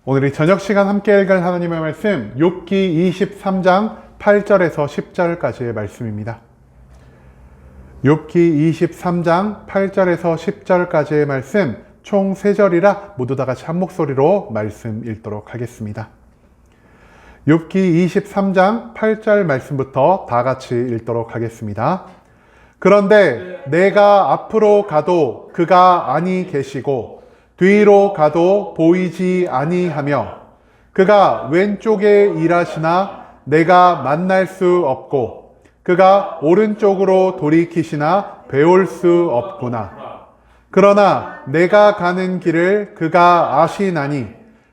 오늘 이 저녁 시간 함께 읽을 하나님의 말씀 욥기 23장 8절에서 10절까지의 말씀입니다. 욥기 23장 8절에서 10절까지의 말씀 총 3절이라 모두 다 같이 한 목소리로 말씀 읽도록 하겠습니다. 욥기 23장 8절 말씀부터 다 같이 읽도록 하겠습니다. 그런데 내가 앞으로 가도 그가 아니 계시고 뒤로 가도 보이지 아니하며 그가 왼쪽에 일하시나 내가 만날 수 없고 그가 오른쪽으로 돌이키시나 배울 수 없구나. 그러나 내가 가는 길을 그가 아시나니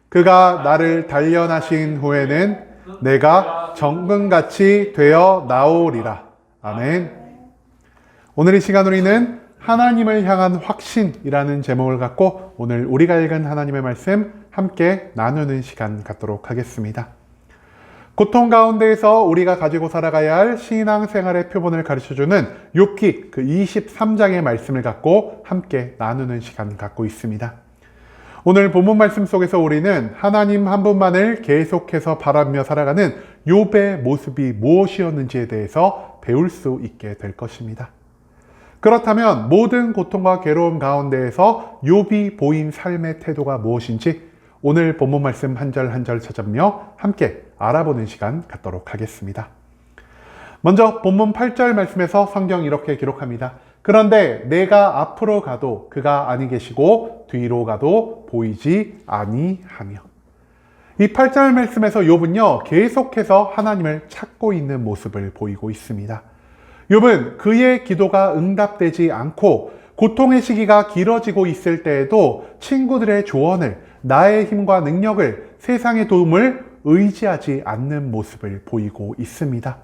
그가 나를 단련하신 후에는 내가 정금같이 되어 나오리라. 아멘. 오늘 이 시간 우리는 하나님을 향한 확신이라는 제목을 갖고 오늘 우리가 읽은 하나님의 말씀 함께 나누는 시간 갖도록 하겠습니다. 고통 가운데에서 우리가 가지고 살아가야 할 신앙생활의 표본을 가르쳐주는 욥기 그 23장의 말씀을 갖고 함께 나누는 시간 갖고 있습니다. 오늘 본문 말씀 속에서 우리는 하나님 한 분만을 계속해서 바라며 살아가는 욥의 모습이 무엇이었는지에 대해서 배울 수 있게 될 것입니다. 그렇다면 모든 고통과 괴로움 가운데에서 욥이 보인 삶의 태도가 무엇인지 오늘 본문 말씀 한 절 한 절 찾아보며 함께 알아보는 시간 갖도록 하겠습니다. 먼저 본문 8절 말씀에서 성경 이렇게 기록합니다. 그런데 내가 앞으로 가도 그가 아니 계시고 뒤로 가도 보이지 아니하며. 이 8절 말씀에서 욥은요 계속해서 하나님을 찾고 있는 모습을 보이고 있습니다. 욥은 그의 기도가 응답되지 않고 고통의 시기가 길어지고 있을 때에도 친구들의 조언을, 나의 힘과 능력을, 세상의 도움을 의지하지 않는 모습을 보이고 있습니다.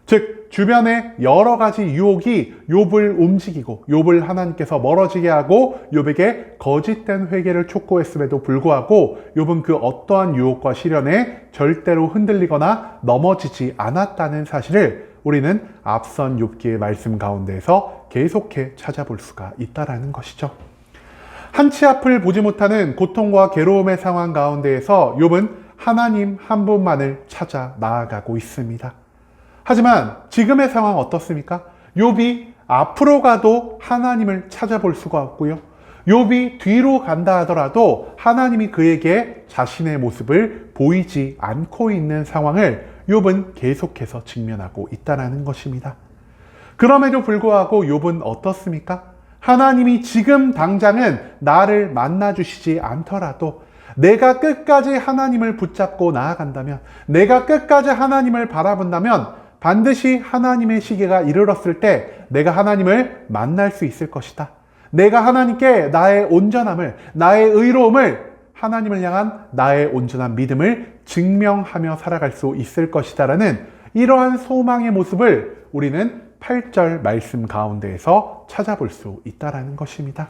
즉 주변의 여러 가지 유혹이 욥을 움직이고 욥을 하나님께서 멀어지게 하고 욥에게 거짓된 회개를 촉구했음에도 불구하고 욥은 그 어떠한 유혹과 시련에 절대로 흔들리거나 넘어지지 않았다는 사실을 우리는 앞선 욥기의 말씀 가운데에서 계속해 찾아볼 수가 있다는 것이죠. 한치 앞을 보지 못하는 고통과 괴로움의 상황 가운데에서 욥은 하나님 한 분만을 찾아 나아가고 있습니다. 하지만 지금의 상황 어떻습니까? 욥이 앞으로 가도 하나님을 찾아볼 수가 없고요. 욥이 뒤로 간다 하더라도 하나님이 그에게 자신의 모습을 보이지 않고 있는 상황을 욥은 계속해서 직면하고 있다는 것입니다. 그럼에도 불구하고 욥은 어떻습니까? 하나님이 지금 당장은 나를 만나주시지 않더라도 내가 끝까지 하나님을 붙잡고 나아간다면, 내가 끝까지 하나님을 바라본다면 반드시 하나님의 시기가 이르렀을 때 내가 하나님을 만날 수 있을 것이다. 내가 하나님께 나의 온전함을, 나의 의로움을, 하나님을 향한 나의 온전한 믿음을 증명하며 살아갈 수 있을 것이다라는 이러한 소망의 모습을 우리는 8절 말씀 가운데에서 찾아볼 수 있다는 것입니다.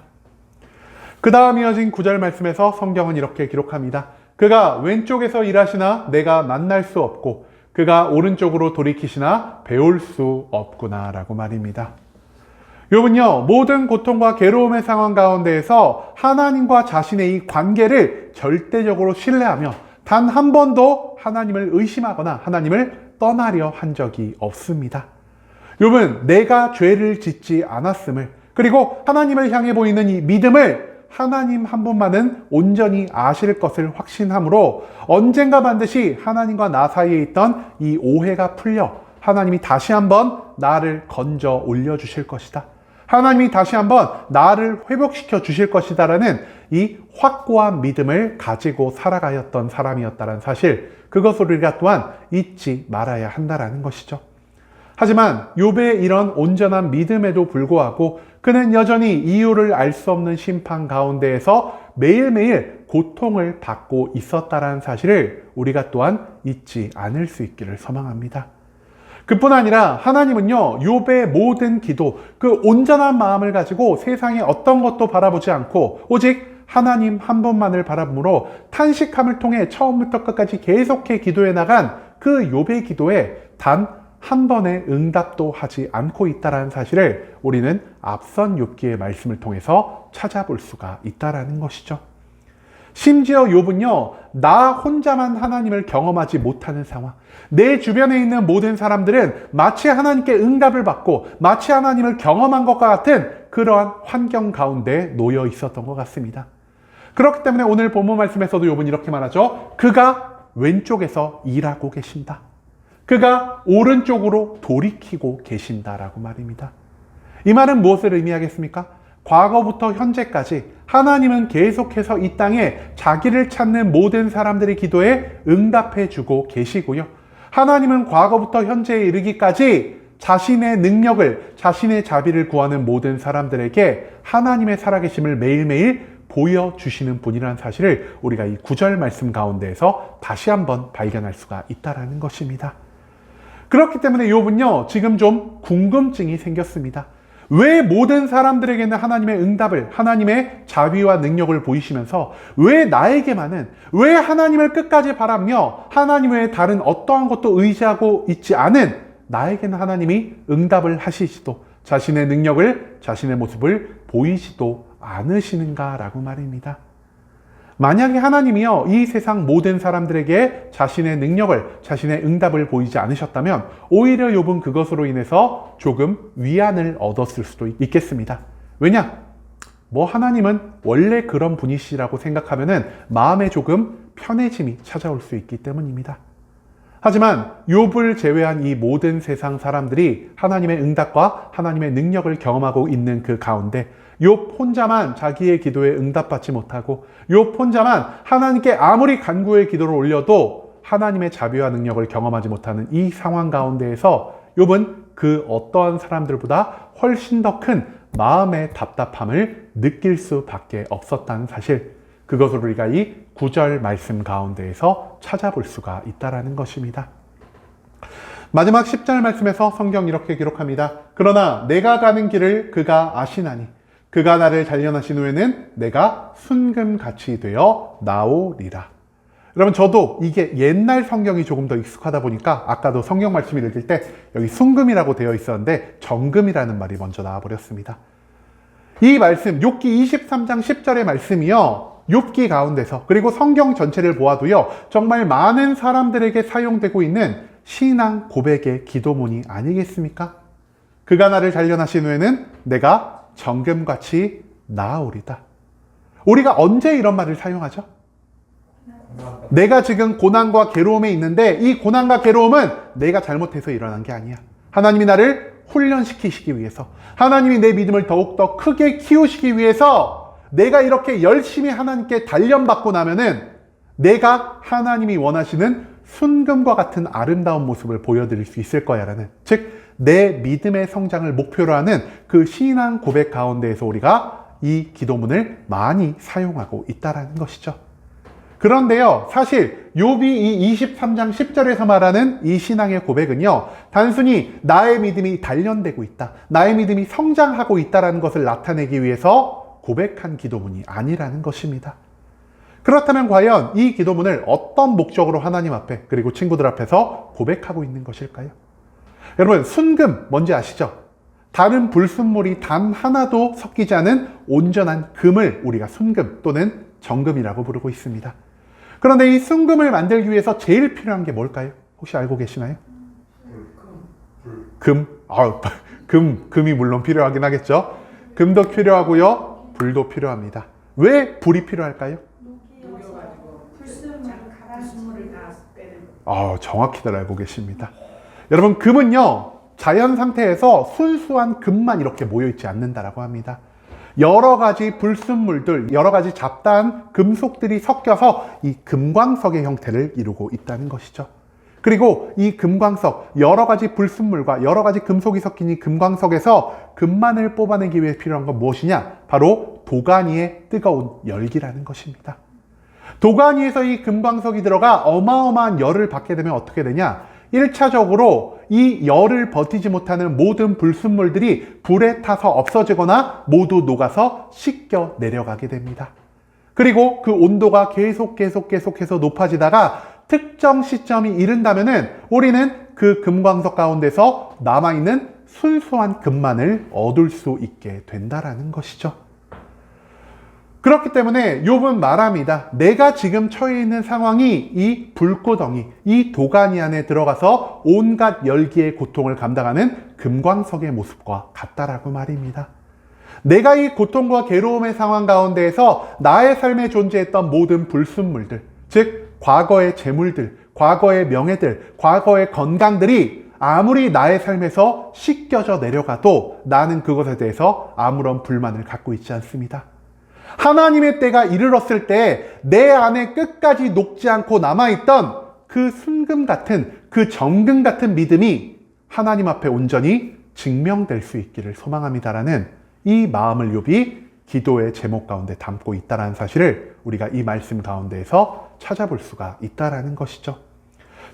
그 다음 이어진 9절 말씀에서 성경은 이렇게 기록합니다. 그가 왼쪽에서 일하시나 내가 만날 수 없고 그가 오른쪽으로 돌이키시나 배울 수 없구나 라고 말입니다. 욥은요 모든 고통과 괴로움의 상황 가운데에서 하나님과 자신의 이 관계를 절대적으로 신뢰하며 단 한 번도 하나님을 의심하거나 하나님을 떠나려 한 적이 없습니다. 욥은 내가 죄를 짓지 않았음을, 그리고 하나님을 향해 보이는 이 믿음을 하나님 한 분만은 온전히 아실 것을 확신함으로 언젠가 반드시 하나님과 나 사이에 있던 이 오해가 풀려 하나님이 다시 한번 나를 건져 올려주실 것이다. 하나님이 다시 한번 나를 회복시켜 주실 것이다라는 이 확고한 믿음을 가지고 살아가였던 사람이었다는 사실, 그것을 우리가 또한 잊지 말아야 한다는 것이죠. 하지만 욥의 이런 온전한 믿음에도 불구하고 그는 여전히 이유를 알 수 없는 심판 가운데에서 매일매일 고통을 받고 있었다는 사실을 우리가 또한 잊지 않을 수 있기를 소망합니다. 그뿐 아니라 하나님은요 욥의 모든 기도, 그 온전한 마음을 가지고 세상의 어떤 것도 바라보지 않고 오직 하나님 한 분만을 바라보므로 탄식함을 통해 처음부터 끝까지 계속해 기도해 나간 그 욥의 기도에 단 한 번의 응답도 하지 않고 있다는 사실을 우리는 앞선 욥기의 말씀을 통해서 찾아볼 수가 있다는 것이죠. 심지어 욥은요, 나 혼자만 하나님을 경험하지 못하는 상황, 내 주변에 있는 모든 사람들은 마치 하나님께 응답을 받고 마치 하나님을 경험한 것과 같은 그러한 환경 가운데 놓여 있었던 것 같습니다. 그렇기 때문에 오늘 본문 말씀에서도 욥은 이렇게 말하죠. 그가 왼쪽에서 일하고 계신다. 그가 오른쪽으로 돌이키고 계신다라고 말입니다. 이 말은 무엇을 의미하겠습니까? 과거부터 현재까지 하나님은 계속해서 이 땅에 자기를 찾는 모든 사람들의 기도에 응답해 주고 계시고요. 하나님은 과거부터 현재에 이르기까지 자신의 능력을, 자신의 자비를 구하는 모든 사람들에게 하나님의 살아계심을 매일매일 보여주시는 분이라는 사실을 우리가 이 9절 말씀 가운데에서 다시 한번 발견할 수가 있다는 것입니다. 그렇기 때문에 욥은요, 지금 좀 궁금증이 생겼습니다. 왜 모든 사람들에게는 하나님의 응답을, 하나님의 자비와 능력을 보이시면서 왜 나에게만은, 왜 하나님을 끝까지 바라며 하나님 외에 다른 어떠한 것도 의지하고 있지 않은 나에게는 하나님이 응답을 하시지도 자신의 능력을, 자신의 모습을 보이지도 않으시는가라고 말입니다. 만약에 하나님이요, 이 세상 모든 사람들에게 자신의 능력을, 자신의 응답을 보이지 않으셨다면 오히려 욥은 그것으로 인해서 조금 위안을 얻었을 수도 있겠습니다. 왜냐? 하나님은 원래 그런 분이시라고 생각하면은 마음에 조금 편해짐이 찾아올 수 있기 때문입니다. 하지만 욥을 제외한 이 모든 세상 사람들이 하나님의 응답과 하나님의 능력을 경험하고 있는 그 가운데 욥 혼자만 자기의 기도에 응답받지 못하고 욥 혼자만 하나님께 아무리 간구의 기도를 올려도 하나님의 자비와 능력을 경험하지 못하는 이 상황 가운데에서 욥은 그 어떠한 사람들보다 훨씬 더 큰 마음의 답답함을 느낄 수밖에 없었다는 사실, 그것을 우리가 이 9절 말씀 가운데에서 찾아볼 수가 있다는 것입니다. 마지막 10절 말씀에서 성경 이렇게 기록합니다. 그러나 내가 가는 길을 그가 아시나니 그가 나를 단련하신 후에는 내가 순금같이 되어 나오리라. 여러분, 저도 이게 옛날 성경이 조금 더 익숙하다 보니까 아까도 성경 말씀을 읽을 때 여기 순금이라고 되어 있었는데 정금이라는 말이 먼저 나와버렸습니다. 이 말씀, 욥기 23장 10절의 말씀이요, 욥기 가운데서 그리고 성경 전체를 보아도요, 정말 많은 사람들에게 사용되고 있는 신앙 고백의 기도문이 아니겠습니까? 그가 나를 단련하신 후에는 내가 정금같이 나아오리다. 우리가 언제 이런 말을 사용하죠? 내가 지금 고난과 괴로움에 있는데 이 고난과 괴로움은 내가 잘못해서 일어난 게 아니야. 하나님이 나를 훈련시키시기 위해서, 하나님이 내 믿음을 더욱더 크게 키우시기 위해서 내가 이렇게 열심히 하나님께 단련받고 나면은 내가 하나님이 원하시는 순금과 같은 아름다운 모습을 보여드릴 수 있을 거야 라는, 즉 내 믿음의 성장을 목표로 하는 그 신앙 고백 가운데에서 우리가 이 기도문을 많이 사용하고 있다는 것이죠. 그런데요, 사실 욥이 이 23장 10절에서 말하는 이 신앙의 고백은요, 단순히 나의 믿음이 단련되고 있다, 나의 믿음이 성장하고 있다는 것을 나타내기 위해서 고백한 기도문이 아니라는 것입니다. 그렇다면 과연 이 기도문을 어떤 목적으로 하나님 앞에, 그리고 친구들 앞에서 고백하고 있는 것일까요? 여러분, 순금 뭔지 아시죠? 다른 불순물이 단 하나도 섞이지 않은 온전한 금을 우리가 순금 또는 정금이라고 부르고 있습니다. 그런데 이 순금을 만들기 위해서 제일 필요한 게 뭘까요? 혹시 알고 계시나요? 금이 물론 필요하긴 하겠죠. 금도 필요하고요, 불도 필요합니다. 왜 불이 필요할까요? 정확히들 알고 계십니다. 여러분, 금은요, 자연 상태에서 순수한 금만 이렇게 모여있지 않는다라고 합니다. 여러 가지 불순물들, 여러 가지 잡다한 금속들이 섞여서 이 금광석의 형태를 이루고 있다는 것이죠. 그리고 이 금광석, 여러 가지 불순물과 여러 가지 금속이 섞인 이 금광석에서 금만을 뽑아내기 위해 필요한 건 무엇이냐? 바로 도가니의 뜨거운 열기라는 것입니다. 도가니에서 이 금광석이 들어가 어마어마한 열을 받게 되면 어떻게 되냐? 1차적으로 이 열을 버티지 못하는 모든 불순물들이 불에 타서 없어지거나 모두 녹아서 씻겨 내려가게 됩니다. 그리고 그 온도가 계속해서 높아지다가 특정 시점이 이른다면은 우리는 그 금광석 가운데서 남아있는 순수한 금만을 얻을 수 있게 된다라는 것이죠. 그렇기 때문에 욥은 말합니다. 내가 지금 처해 있는 상황이 이 불구덩이, 이 도가니 안에 들어가서 온갖 열기의 고통을 감당하는 금광석의 모습과 같다라고 말입니다. 내가 이 고통과 괴로움의 상황 가운데에서 나의 삶에 존재했던 모든 불순물들, 즉 과거의 재물들, 과거의 명예들, 과거의 건강들이 아무리 나의 삶에서 씻겨져 내려가도 나는 그것에 대해서 아무런 불만을 갖고 있지 않습니다. 하나님의 때가 이르렀을 때 내 안에 끝까지 녹지 않고 남아있던 그 순금 같은, 그 정금 같은 믿음이 하나님 앞에 온전히 증명될 수 있기를 소망합니다라는 이 마음을 욥이 기도의 제목 가운데 담고 있다는 사실을 우리가 이 말씀 가운데에서 찾아볼 수가 있다는 것이죠.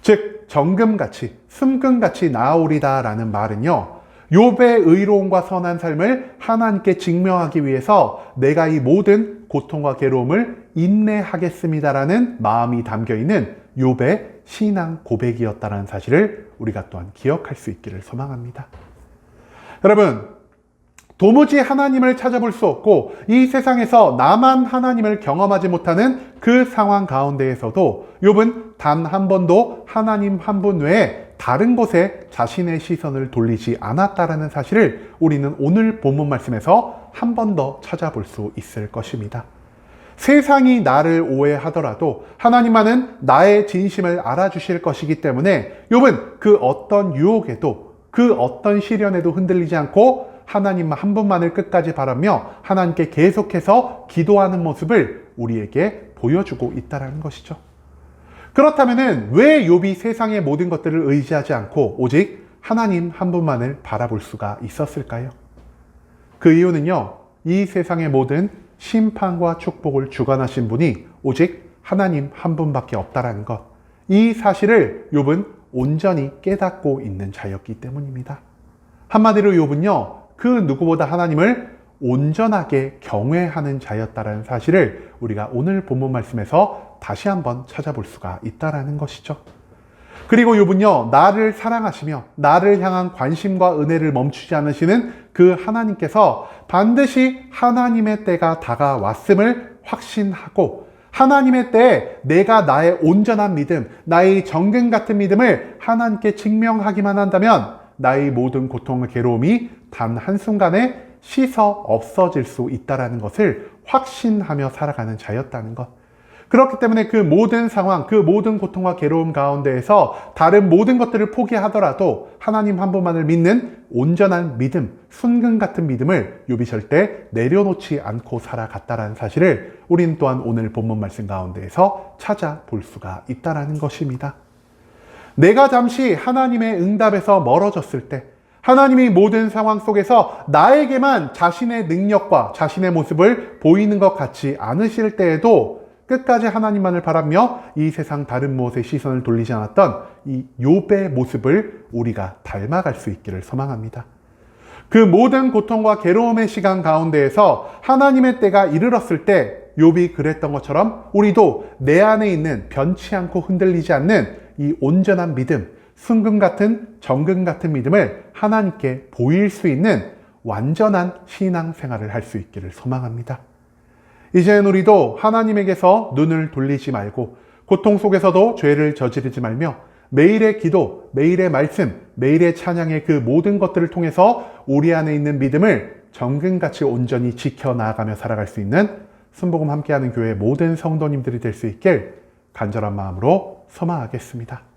즉 정금같이 순금같이 나아오리다라는 말은요, 욥의 의로움과 선한 삶을 하나님께 증명하기 위해서 내가 이 모든 고통과 괴로움을 인내하겠습니다라는 마음이 담겨있는 욥의 신앙 고백이었다는 사실을 우리가 또한 기억할 수 있기를 소망합니다. 여러분, 도무지 하나님을 찾아볼 수 없고 이 세상에서 나만 하나님을 경험하지 못하는 그 상황 가운데에서도 욥은 단 한 번도 하나님 한 분 외에 다른 곳에 자신의 시선을 돌리지 않았다라는 사실을 우리는 오늘 본문 말씀에서 한 번 더 찾아볼 수 있을 것입니다. 세상이 나를 오해하더라도 하나님만은 나의 진심을 알아주실 것이기 때문에 욥은 그 어떤 유혹에도, 그 어떤 시련에도 흔들리지 않고 하나님 한 분만을 끝까지 바라며 하나님께 계속해서 기도하는 모습을 우리에게 보여주고 있다는 것이죠. 그렇다면 왜 욥이 세상의 모든 것들을 의지하지 않고 오직 하나님 한 분만을 바라볼 수가 있었을까요? 그 이유는요, 이 세상의 모든 심판과 축복을 주관하신 분이 오직 하나님 한 분밖에 없다라는 것, 이 사실을 욥은 온전히 깨닫고 있는 자였기 때문입니다. 한마디로 욥은요, 그 누구보다 하나님을 온전하게 경외하는 자였다라는 사실을 우리가 오늘 본문 말씀에서 다시 한번 찾아볼 수가 있다라는 것이죠. 그리고 욥은요, 나를 사랑하시며 나를 향한 관심과 은혜를 멈추지 않으시는 그 하나님께서 반드시 하나님의 때가 다가왔음을 확신하고 하나님의 때에 내가 나의 온전한 믿음, 나의 정금 같은 믿음을 하나님께 증명하기만 한다면 나의 모든 고통과 괴로움이 단 한순간에 씻어 없어질 수 있다는 것을 확신하며 살아가는 자였다는 것. 그렇기 때문에 그 모든 상황, 그 모든 고통과 괴로움 가운데에서 다른 모든 것들을 포기하더라도 하나님 한 분만을 믿는 온전한 믿음, 순금 같은 믿음을 욥이 절대 내려놓지 않고 살아갔다는 사실을 우린 또한 오늘 본문 말씀 가운데에서 찾아볼 수가 있다는 것입니다. 내가 잠시 하나님의 응답에서 멀어졌을 때, 하나님이 모든 상황 속에서 나에게만 자신의 능력과 자신의 모습을 보이는 것 같지 않으실 때에도 끝까지 하나님만을 바라며 이 세상 다른 무엇에 시선을 돌리지 않았던 이 욥의 모습을 우리가 닮아갈 수 있기를 소망합니다. 그 모든 고통과 괴로움의 시간 가운데에서 하나님의 때가 이르렀을 때 욥이 그랬던 것처럼 우리도 내 안에 있는 변치 않고 흔들리지 않는 이 온전한 믿음, 순금 같은 정금 같은 믿음을 하나님께 보일 수 있는 완전한 신앙 생활을 할 수 있기를 소망합니다. 이제는 우리도 하나님에게서 눈을 돌리지 말고 고통 속에서도 죄를 저지르지 말며 매일의 기도, 매일의 말씀, 매일의 찬양의 그 모든 것들을 통해서 우리 안에 있는 믿음을 정금같이 온전히 지켜나가며 살아갈 수 있는 순복음 함께하는 교회 모든 성도님들이 될 수 있길 간절한 마음으로 소망하겠습니다.